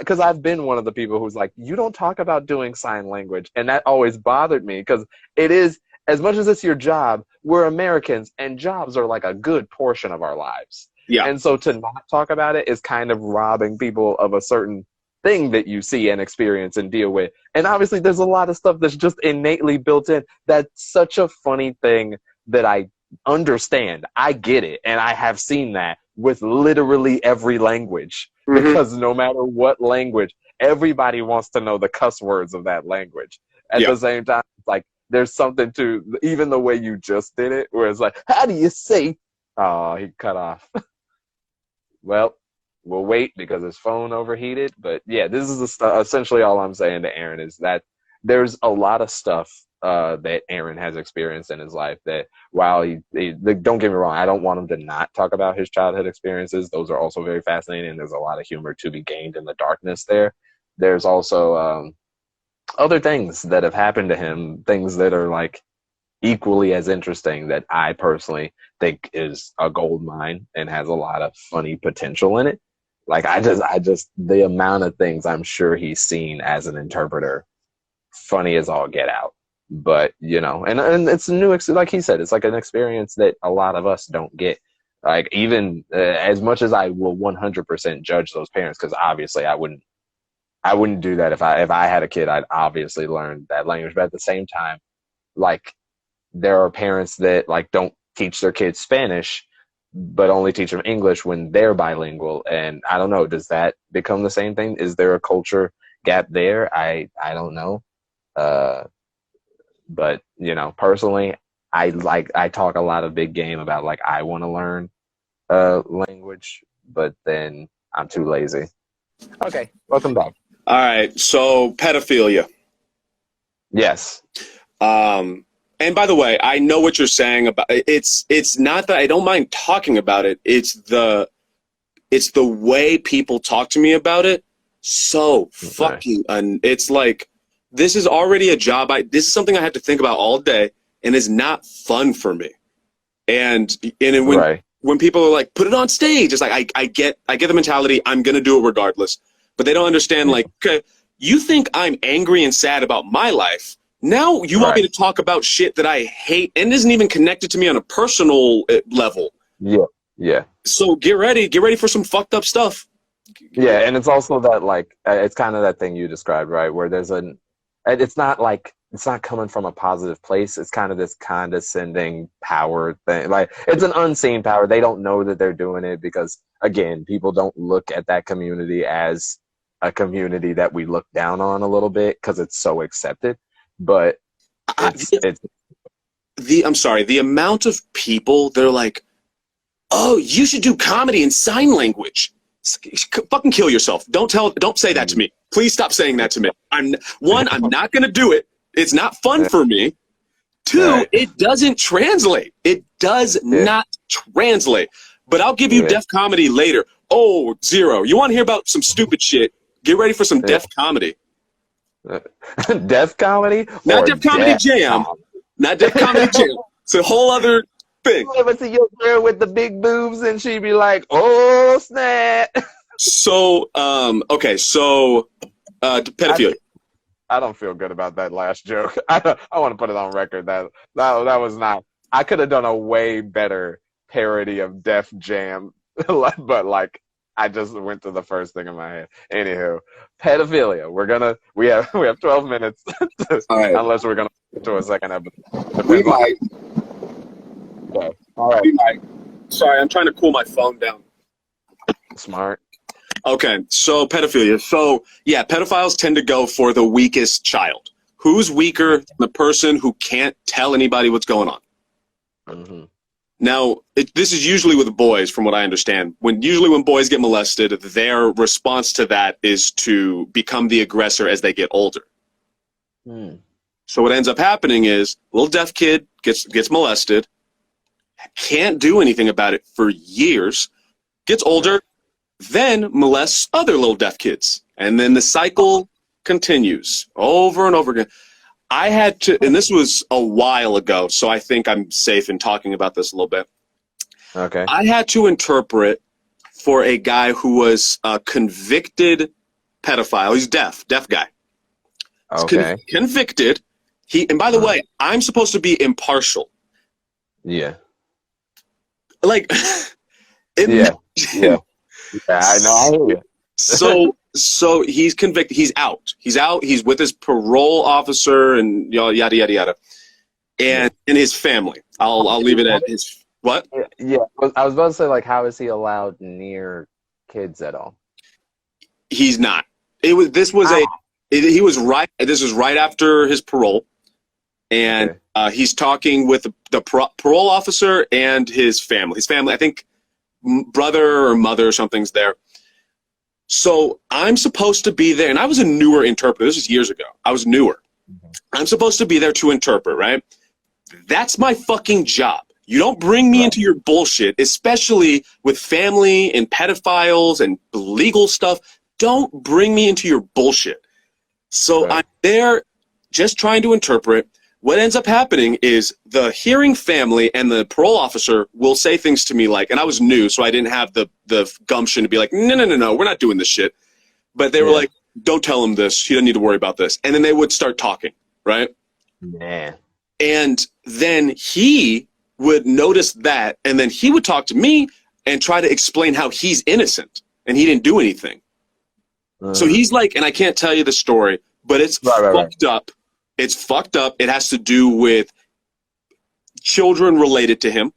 Speaker 1: because I've been one of the people who's like, you don't talk about doing sign language, and that always bothered me because it is, as much as it's your job, we're Americans, and jobs are like a good portion of our lives,
Speaker 2: Yeah.
Speaker 1: and so to not talk about it is kind of robbing people of a certain thing that you see and experience and deal with. And obviously, there's a lot of stuff that's just innately built in. That's such a funny thing that I understand. I get it. And I have seen that with literally every language
Speaker 2: Mm-hmm.
Speaker 1: because no matter what language, everybody wants to know the cuss words of that language. At
Speaker 2: Yeah.
Speaker 1: the same time, it's like there's something to even the way you just did it, where it's like, how do you say, oh, he cut off. Well, we'll wait because his phone overheated. But yeah, this is essentially all I'm saying to Aaron is that there's a lot of stuff that Aaron has experienced in his life that while don't get me wrong, I don't want him to not talk about his childhood experiences. Those are also very fascinating. And there's a lot of humor to be gained in the darkness there. There's also other things that have happened to him, things that are like equally as interesting that I personally think is a gold mine and has a lot of funny potential in it. Like I just the amount of things I'm sure he's seen as an interpreter, funny as all get out. But and it's a new like he said, it's like an experience that a lot of us don't get. Like even as much as I will 100% judge those parents, because obviously I wouldn't do that if I had a kid. I'd obviously learn that language, but at the same time, like there are parents that like don't teach their kids Spanish but only teach them English when they're bilingual, and I don't know, does that become the same thing? Is there a culture gap there? I don't know. But personally, I talk a lot of big game about like I want to learn language, but then I'm too lazy. Okay, welcome back.
Speaker 2: All right. So pedophilia.
Speaker 1: Yes.
Speaker 2: And by the way, I know what you're saying about it's not that I don't mind talking about it. It's the way people talk to me about it. So
Speaker 1: Okay.
Speaker 2: fucking and it's like this is already a job. This is something I have to think about all day, and it's not fun for me. And
Speaker 1: Right.
Speaker 2: when people are like, put it on stage, it's like I get the mentality. I'm gonna do it regardless, but they don't understand.
Speaker 1: Yeah.
Speaker 2: Like, okay, you think I'm angry and sad about my life. Now you want me
Speaker 1: Right.
Speaker 2: to talk about shit that I hate and isn't even connected to me on a personal level.
Speaker 1: Yeah. Yeah.
Speaker 2: So get ready for some fucked up stuff.
Speaker 1: Yeah, and it's also that like it's kind of that thing you described, right? Where there's it's not like it's not coming from a positive place. It's kind of this condescending power thing. Like it's an unseen power. They don't know that they're doing it because again, people don't look at that community as a community that we look down on a little bit because it's so accepted. But
Speaker 2: I,
Speaker 1: it's
Speaker 2: I'm sorry, the amount of people they're like, oh, you should do comedy in sign language. Fucking kill yourself. Don't say that to me. Please stop saying that to me. I'm not gonna do it. It's not fun for me. Two,
Speaker 1: right.
Speaker 2: it doesn't translate. It does
Speaker 1: Yeah.
Speaker 2: not translate. But I'll give you
Speaker 1: Yeah.
Speaker 2: deaf comedy later. Oh, Zero. You want to hear about some stupid shit? Get ready for some
Speaker 1: Yeah.
Speaker 2: deaf comedy.
Speaker 1: Death comedy
Speaker 2: Not
Speaker 1: or
Speaker 2: Def Comedy
Speaker 1: death
Speaker 2: Jam.
Speaker 1: comedy?
Speaker 2: Not Def Comedy Jam. It's a whole other thing.
Speaker 1: You ever see your girl with the big boobs and she be like, "Oh snap"?
Speaker 2: So, okay, so pedophilia.
Speaker 1: I don't feel good about that last joke. I want to put it on record that was not. I could have done a way better parody of Def Jam, but like I just went to the first thing in my head. Anywho, pedophilia. We have 12 minutes,
Speaker 2: All right.
Speaker 1: unless we're gonna go to a second episode.
Speaker 2: We
Speaker 1: Depends on.
Speaker 2: might.
Speaker 1: Okay. All right.
Speaker 2: We might. Sorry, I'm trying to cool my phone down.
Speaker 1: Smart.
Speaker 2: Okay, so pedophilia. So yeah, pedophiles tend to go for the weakest child. Who's weaker than the person who can't tell anybody what's going on?
Speaker 1: Hmm.
Speaker 2: Now, this is usually with boys, from what I understand. Usually when boys get molested, their response to that is to become the aggressor as they get older.
Speaker 1: Hmm.
Speaker 2: So what ends up happening is little deaf kid gets molested, can't do anything about it for years, gets older, then molests other little deaf kids. And then the cycle continues over and over again. I had to, and this was a while ago, so I think I'm safe in talking about this a little bit.
Speaker 1: Okay.
Speaker 2: I had to interpret for a guy who was a convicted pedophile. He's deaf guy. He's
Speaker 1: Okay.
Speaker 2: convicted. And by the way, I'm supposed to be impartial.
Speaker 1: Yeah.
Speaker 2: Like,
Speaker 1: Yeah. Yeah. I know. I hear you.
Speaker 2: So he's convicted. He's out. He's out. He's with his parole officer and yada yada yada, and his family. I'll leave it at his what?
Speaker 1: Yeah. I was about to say, like, how is he allowed near kids at all?
Speaker 2: He's not. He was right. This was right after his parole, and he's talking with the parole officer and his family. His family, I think, brother or mother or something's there. So I'm supposed to be there, and I was a newer interpreter. This was years ago. I was newer. I'm supposed to be there to interpret, right? That's my fucking job. You don't bring me into your bullshit, especially with family and pedophiles and legal stuff. Don't bring me into your bullshit. So I'm there just trying to interpret. What ends up happening is the hearing family and the parole officer will say things to me like, and I was new, so I didn't have the gumption to be like, no, we're not doing this shit. But they were like, don't tell him this. He doesn't need to worry about this. And then they would start talking, right?
Speaker 1: Yeah.
Speaker 2: And then he would notice that, and then he would talk to me and try to explain how he's innocent, and he didn't do anything. So he's like, and I can't tell you the story, but it's fucked up. It's fucked up. It has to do with children related to him.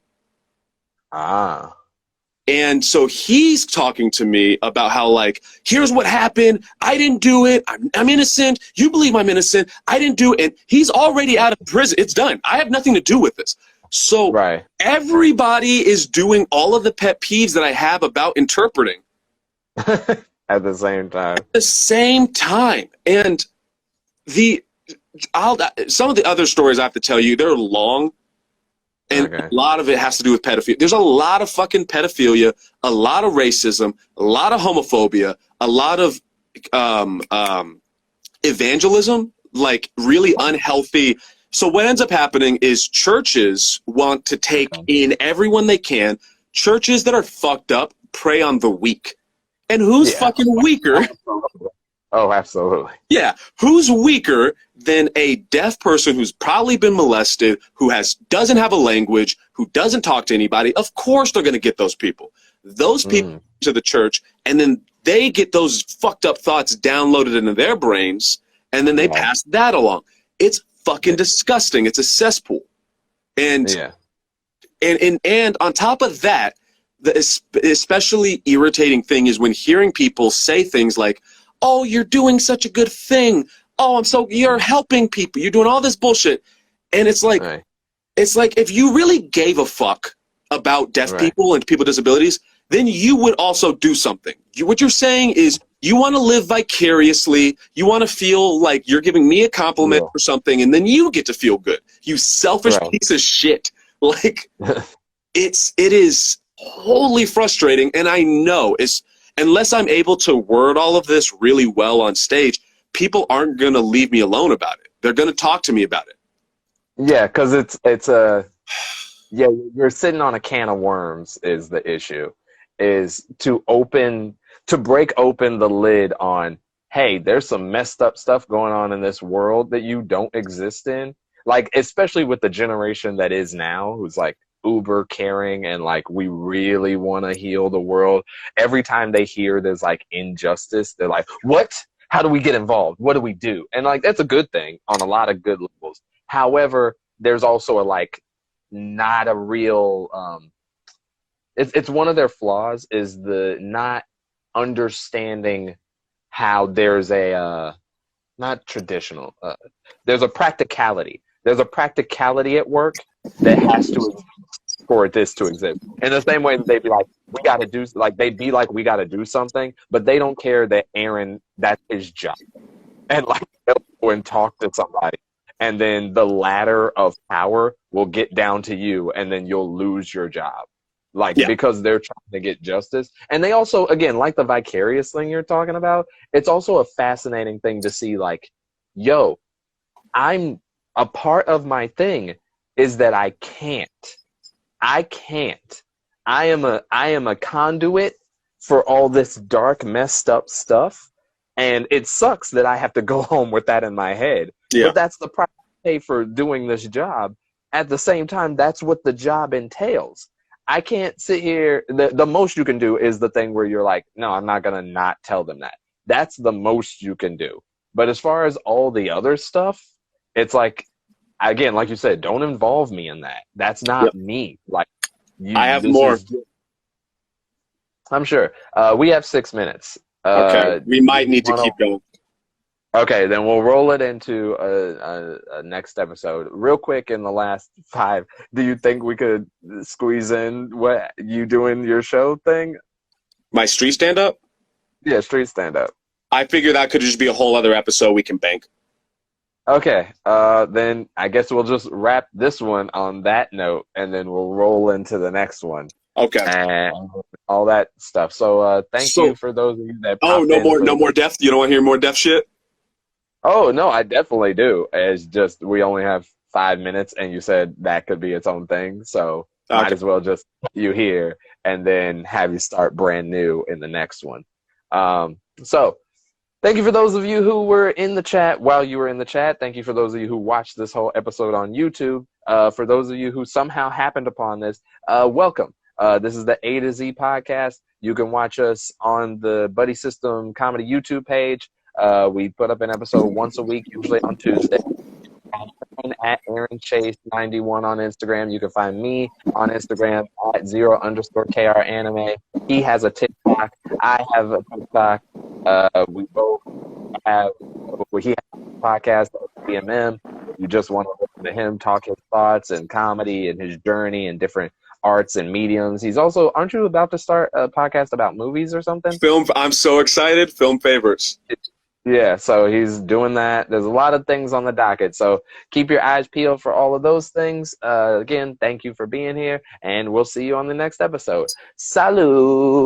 Speaker 2: And so he's talking to me about how, like, here's what happened. I didn't do it. I'm innocent. You believe I'm innocent. I didn't do it. And he's already out of prison. It's done. I have nothing to do with this. So everybody is doing all of the pet peeves that I have about interpreting.
Speaker 1: At the same time.
Speaker 2: At the same time. And some of the other stories I have to tell you, they're long, and a lot of it has to do with pedophilia. There's a lot of fucking pedophilia, a lot of racism, a lot of homophobia, a lot of evangelism, like really unhealthy. So what ends up happening is churches want to take in everyone they can. Churches that are fucked up prey on the weak. And who's fucking weaker?
Speaker 1: Oh, absolutely.
Speaker 2: Yeah. Who's weaker than a deaf person who's probably been molested, who doesn't have a language, who doesn't talk to anybody? Of course they're going to get those people. Those people to the church, and then they get those fucked up thoughts downloaded into their brains, and then they pass that along. It's fucking disgusting. It's a cesspool. And on top of that, the especially irritating thing is when hearing people say things like, oh, you're doing such a good thing. Oh, you're helping people. You're doing all this bullshit. And it's like, if you really gave a fuck about deaf people and people with disabilities, then you would also do something. What you're saying is you want to live vicariously. You want to feel like you're giving me a compliment for something, and then you get to feel good. You selfish piece of shit. Like, it is wholly frustrating. And I know unless I'm able to word all of this really well on stage, people aren't going to leave me alone about it. They're going to talk to me about it.
Speaker 1: Yeah, because you're sitting on a can of worms is the issue, is to break open the lid on, hey, there's some messed up stuff going on in this world that you don't exist in. Like, especially with the generation that is now, who's like uber caring and like, we really want to heal the world. Every time they hear there's like injustice, they're like, what? How do we get involved? What do we do? And like, that's a good thing on a lot of good levels. However, there's also not a real, it's one of their flaws is the not understanding how there's a not traditional. There's a practicality. There's a practicality at work that has to exist for this to exist. In the same way that they'd be like, we got to do, like, they'd be like, we got to do something, but they don't care that Aaron, that's his job. And like, they'll go and talk to somebody. And then the ladder of power will get down to you, and then you'll lose your job. Like,
Speaker 2: Yeah.
Speaker 1: because they're trying to get justice. And they also, again, like the vicarious thing you're talking about, it's also a fascinating thing to see, like, yo, I'm a part of my thing is that I can't. I am a conduit for all this dark, messed up stuff. And it sucks that I have to go home with that in my head.
Speaker 2: Yeah.
Speaker 1: But that's the price I pay for doing this job. At the same time, that's what the job entails. I can't sit here. The most you can do is the thing where you're like, no, I'm not going to not tell them that. That's the most you can do. But as far as all the other stuff, it's like, again, like you said, don't involve me in that. That's not me. Like,
Speaker 2: I have more.
Speaker 1: I'm sure. We have 6 minutes.
Speaker 2: Okay. We might need to keep going.
Speaker 1: Okay, then we'll roll it into a next episode. Real quick, in the last 5, do you think we could squeeze in what you doing your show thing?
Speaker 2: My street stand-up?
Speaker 1: Yeah, street stand-up.
Speaker 2: I figure that could just be a whole other episode we can bank.
Speaker 1: Okay, then I guess we'll just wrap this one on that note, and then we'll roll into the next one.
Speaker 2: Okay.
Speaker 1: And all that stuff. So thank you for those of you that
Speaker 2: Oh, no more death? You don't want to hear more death shit?
Speaker 1: Oh, no, I definitely do. It's just we only have 5 minutes, and you said that could be its own thing. So might as well just put you here and then have you start brand new in the next one. So thank you for those of you who were in the chat while you were in the chat. Thank you for those of you who watched this whole episode on YouTube. For those of you who somehow happened upon this, welcome. This is the A to Z podcast. You can watch us on the Buddy System Comedy YouTube page. We put up an episode once a week, usually on Tuesday. At Aaron Chase 91 on Instagram. You can find me on Instagram at 0_KR anime. He has a TikTok. I have a TikTok. We both have. He has a podcast at BMM. You just want to listen to him talk his thoughts and comedy and his journey and different arts and mediums. He's also, aren't you about to start a podcast about movies or something?
Speaker 2: Film. I'm so excited. Film favorites.
Speaker 1: Yeah, so he's doing that. There's a lot of things on the docket. So keep your eyes peeled for all of those things. Again, thank you for being here, and we'll see you on the next episode. Salut!